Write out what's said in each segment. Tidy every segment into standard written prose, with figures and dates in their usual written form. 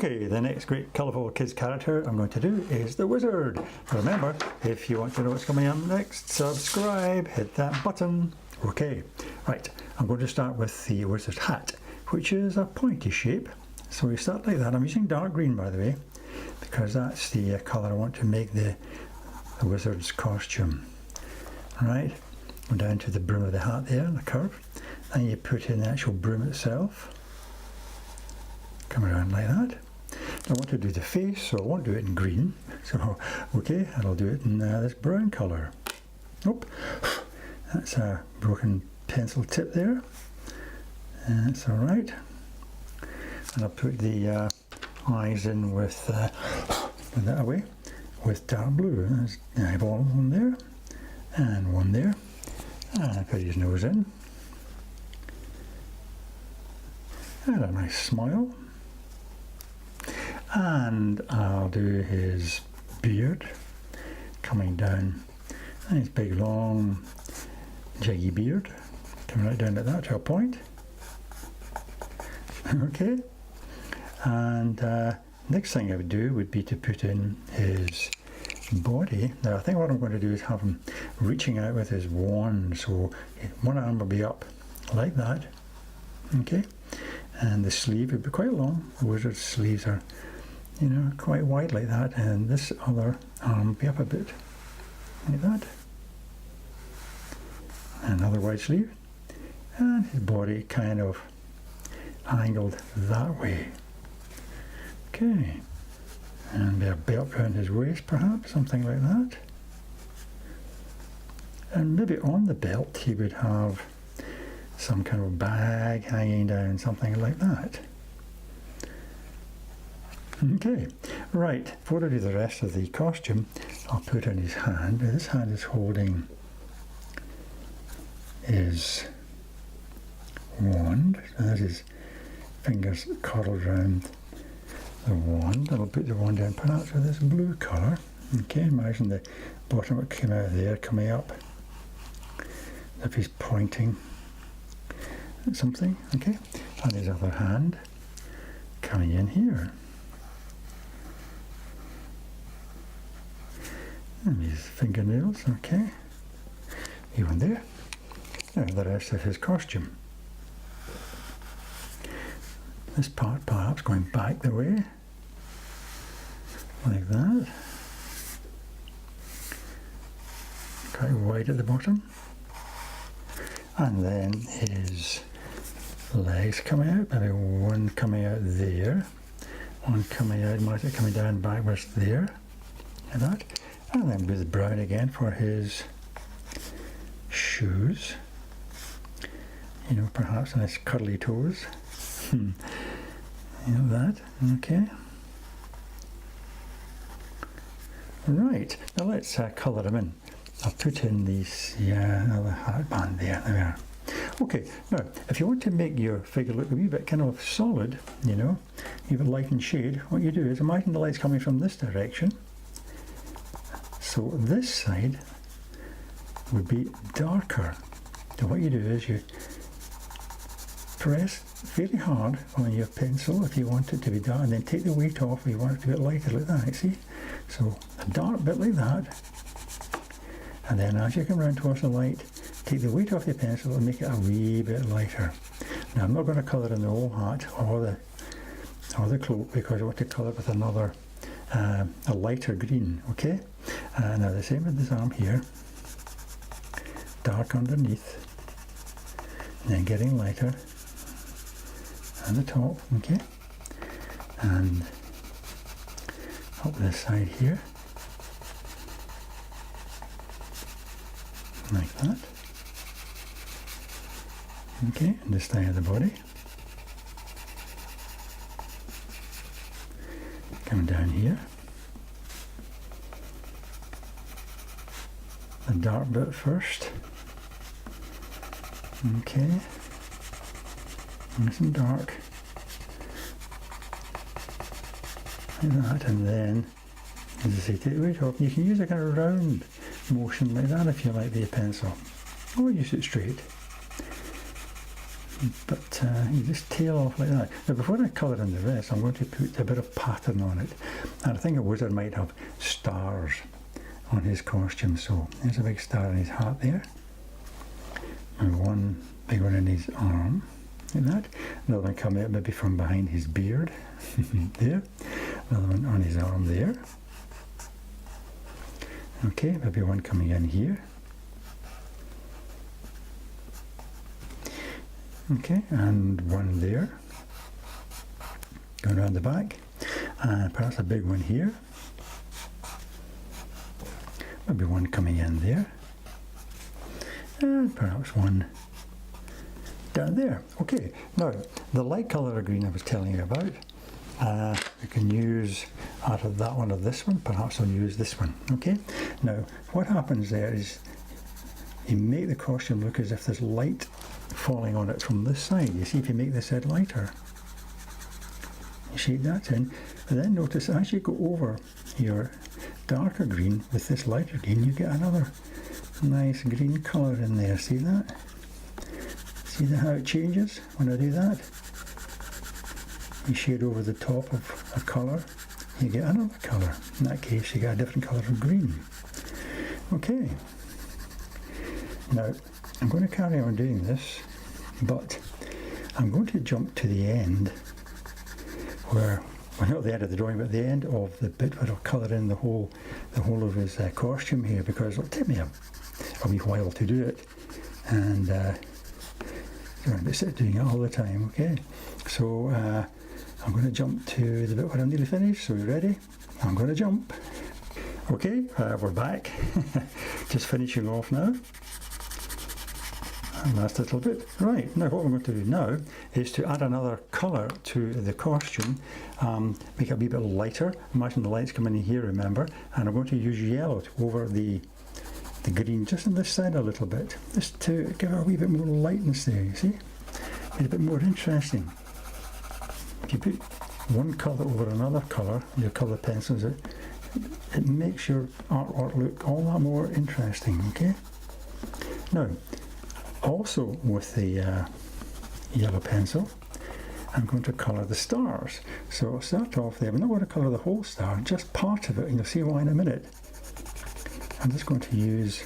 Okay, the next great colourful kids character I'm going to do is the wizard. Remember, if you want to know what's coming up next, subscribe, hit that button. Okay, right, I'm going to start with the wizard's hat, which is a pointy shape. So we start like that. I'm using dark green, by the way, because that's the colour I want to make the wizard's costume. Alright, go down to the brim of the hat there, the curve, and you put in the actual brim itself. Come around like that. I want to do the face, so I won't do it in green. So, okay, and I'll do it in this brown colour. Nope, that's a broken pencil tip there. That's alright. And I'll put the eyes in with that away, with dark blue. There's the eyeball, one there, and one there. And I put his nose in. And a nice smile. And I'll do his beard coming down, and his big long jaggy beard coming right down like that to a point. Okay, and next thing I would do would be to put in his body. Now I think what I'm going to do is have him reaching out with his wand, so one arm will be up like that, okay, and the sleeve would be quite long. The wizard's sleeves are, you know, quite wide like that, and this other arm will be up a bit like that. Another wide sleeve, and his body kind of angled that way. Okay, and a belt around his waist, perhaps, something like that. And maybe on the belt he would have some kind of bag hanging down, something like that. Okay, right, before I do the rest of the costume, I'll put in his hand. This hand is holding his wand, so there's his fingers curled around the wand. I'll put the wand in perhaps with this blue colour. Okay, imagine the bottom of it came out there, coming up, as if he's pointing at something, okay, and his other hand coming in here. And his fingernails, okay, even there. Now the rest of his costume. This part perhaps going back the way, like that. Quite wide at the bottom. And then his legs coming out, maybe one coming out there, one coming out, might be coming down backwards there, like that. And then with brown again for his shoes. You know, perhaps nice curly toes. You know that, okay. Right, now let's colour them in. I'll put in these, the hat band there, there we are. Okay, now, if you want to make your figure look a wee bit kind of solid, you know, even light and shade, what you do is imagine the light's coming from this direction. So this side would be darker. So what you do is you press fairly hard on your pencil if you want it to be dark, and then take the weight off if you want it to be lighter like that, see? So a dark bit like that, and then as you come around towards the light, take the weight off your pencil and make it a wee bit lighter. Now I'm not going to colour in the whole hat or the cloak, because I want to colour it with another, a lighter green, okay? Now the same with this arm here, dark underneath, and then getting lighter, and the top, okay, and up this side here, like that, okay, and this side of the body, coming down here. The dark bit first, okay, nice and dark, like that, and then, as I say, take the weight off. You can use a kind of round motion like that if you like the pencil, or use it straight. but you just tail off like that. Now before I colour in the rest, I'm going to put a bit of pattern on it, and I think a wizard might have stars on his costume. So there's a big star in his hat there, and one big one in his arm, like that. Another one coming out maybe from behind his beard, there. Another one on his arm there. Okay, maybe one coming in here. Okay, and one there, going around the back, and perhaps a big one here. Maybe one coming in there, and perhaps one down there. Okay, now the light colour of green I was telling you about, you can use out of that one or this one. Perhaps I'll use this one. Okay, now what happens there is you make the costume look as if there's light falling on it from this side. You see, if you make this head lighter, you shade that in, but then notice as you go over your darker green with this lighter green, you get another nice green colour in there. See that? See how it changes when I do that? You shade over the top of a colour, you get another colour. In that case, you get a different colour of green. Okay. Now, I'm going to carry on doing this, but I'm going to jump to the end where, well, not the end of the drawing, but the end of the bit where I'll colour in the whole of his costume here, because it'll take me a wee while to do it, and I'm just doing it all the time. Okay, so I'm going to jump to the bit where I'm nearly finished. So you ready? I'm going to jump. Okay, we're back. Just finishing off now. Last little bit. Right, now what we're going to do now is to add another colour to the costume, make it a wee bit lighter. Imagine the lights coming in here, remember, and I'm going to use yellow to go over the green just on this side a little bit, just to give it a wee bit more lightness there, you see? Make it a bit more interesting. If you put one colour over another colour, your colour pencils, it makes your artwork look all that more interesting, okay? Now, also with the yellow pencil, I'm going to colour the stars. So I'll start off there. I'm not going to colour the whole star, just part of it, and you'll see why in a minute. I'm just going to use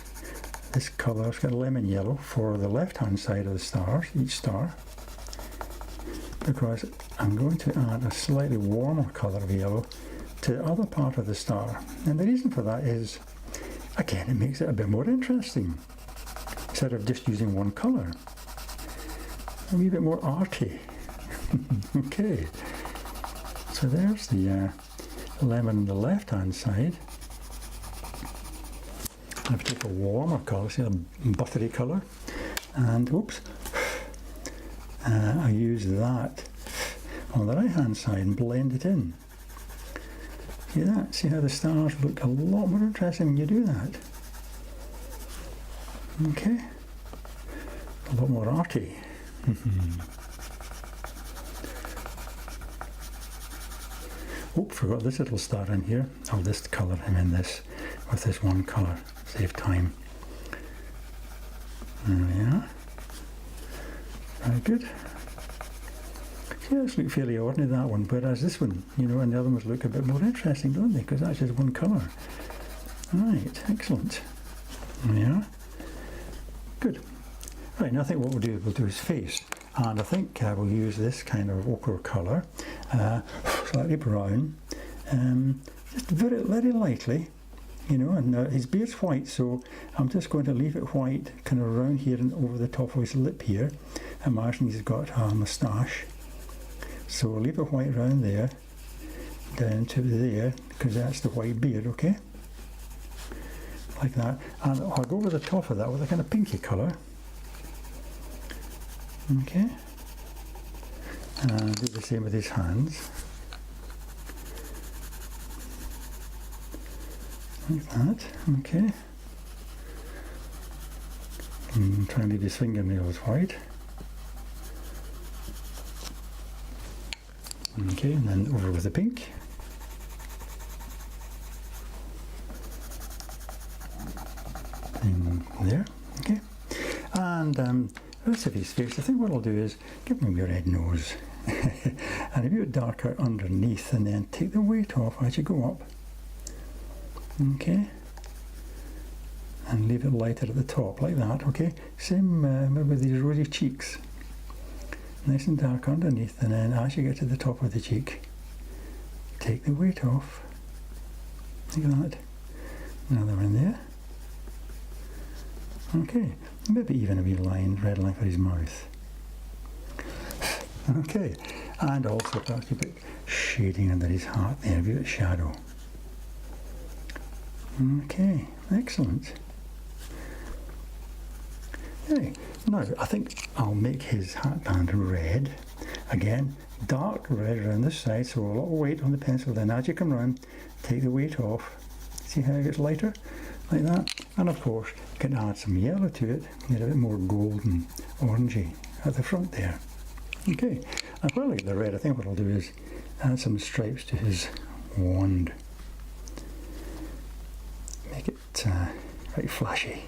this colour, it's got a lemon yellow, for the left hand side of the stars, each star, because I'm going to add a slightly warmer colour of yellow to the other part of the star. And the reason for that is, again, it makes it a bit more interesting. Instead of just using one colour, a wee bit more arty. Okay, so there's the lemon on the left hand side. I have to take a warmer colour, see a buttery colour, and oops, I use that on the right hand side and blend it in. See that? See how the stars look a lot more interesting when you do that. Okay, a lot more arty. Oh, forgot this little star in here. I'll just colour him in this with this one colour, save time. There we are. Very good. See, this looks fairly ordinary, that one, whereas this one, you know, and the other ones look a bit more interesting, don't they? Because that's just one colour. Right, excellent. There we are. Good. Right, now I think what we'll do his face, and I think we'll use this kind of ochre colour, slightly brown, just very, very lightly, you know, and his beard's white, so I'm just going to leave it white kind of around here and over the top of his lip here. Imagine he's got a moustache, so we'll leave it white around there, down to there, because that's the white beard, okay? Like that, and I'll go over the top of that with a kind of pinky colour. Okay, and do the same with his hands, like that. Okay, and try and leave his fingernails white. Okay, and then over with the pink. And there, okay. And rest of his face, I think what I'll do is give him a red nose and a bit darker underneath, and then take the weight off as you go up. Okay, and leave it lighter at the top like that. Okay, same with these rosy cheeks, nice and dark underneath, and then as you get to the top of the cheek, take the weight off like that. Another one there. Okay, maybe even a wee line, red line for his mouth. Okay, and also perhaps a bit shading under his heart there, a bit of shadow. Okay, excellent. Okay, now I think I'll make his hatband red. Again, dark red around this side, so a lot of weight on the pencil. Then as you come round, take the weight off. See how it gets lighter? Like that. And of course, you can add some yellow to it, get a bit more golden, orangey at the front there. Okay, and while I get the red, I think what I'll do is add some stripes to his wand. Make it quite flashy.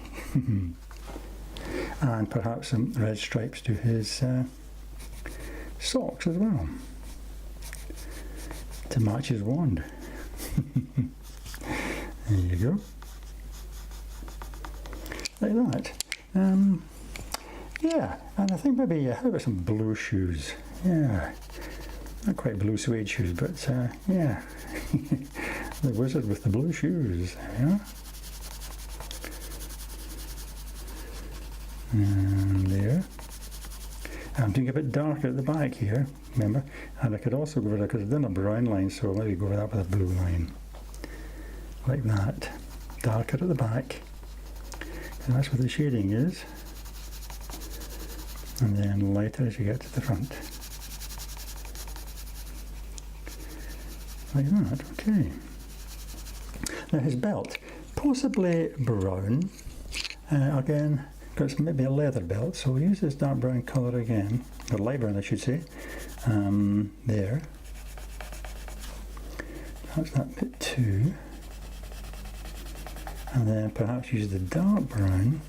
And perhaps some red stripes to his socks as well, to match his wand. There you go. Like that. Yeah, and I think maybe, how about some blue shoes? Yeah, not quite blue suede shoes, but yeah, the wizard with the blue shoes. There we are. And there. I'm doing a bit darker at the back here, remember? And I could also go with it, because I've done a brown line, so maybe go with that with a blue line. Like that. Darker at the back. And that's where the shading is. And then lighter as you get to the front. Like that, okay. Now his belt, possibly brown. Again, it's maybe a leather belt, so we'll use this dark brown colour again, or light brown I should say. There. Perhaps that bit too. And then perhaps use the dark brown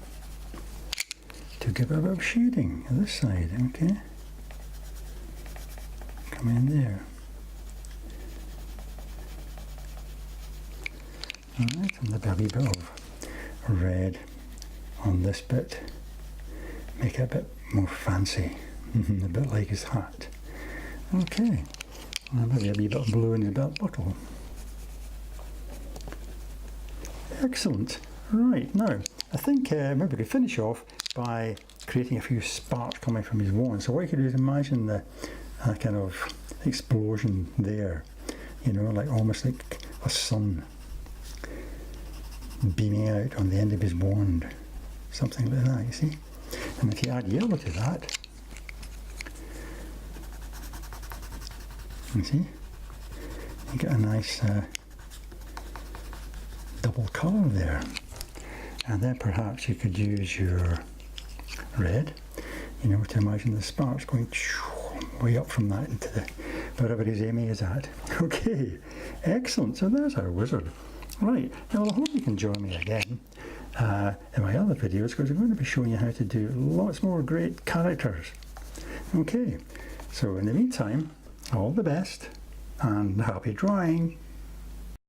to give it a bit of shading on this side, okay? Come in there. Alright, and maybe a wee bit of red on this bit. Make it a bit more fancy, a bit like his hat. Okay, and maybe a wee bit of blue in his belt buckle. Excellent. Right, now, I think maybe we could finish off by creating a few sparks coming from his wand. So what you could do is imagine the kind of explosion there, you know, like almost like a sun beaming out on the end of his wand. Something like that, you see? And if you add yellow to that, you see, you get a nice double colour there. And then perhaps you could use your red, you know, to imagine the sparks going way up from that into the wherever his aiming is at. Okay, excellent. So there's our wizard. Right, now I hope you can join me again in my other videos, because I'm going to be showing you how to do lots more great characters. Okay, so in the meantime, all the best and happy drawing.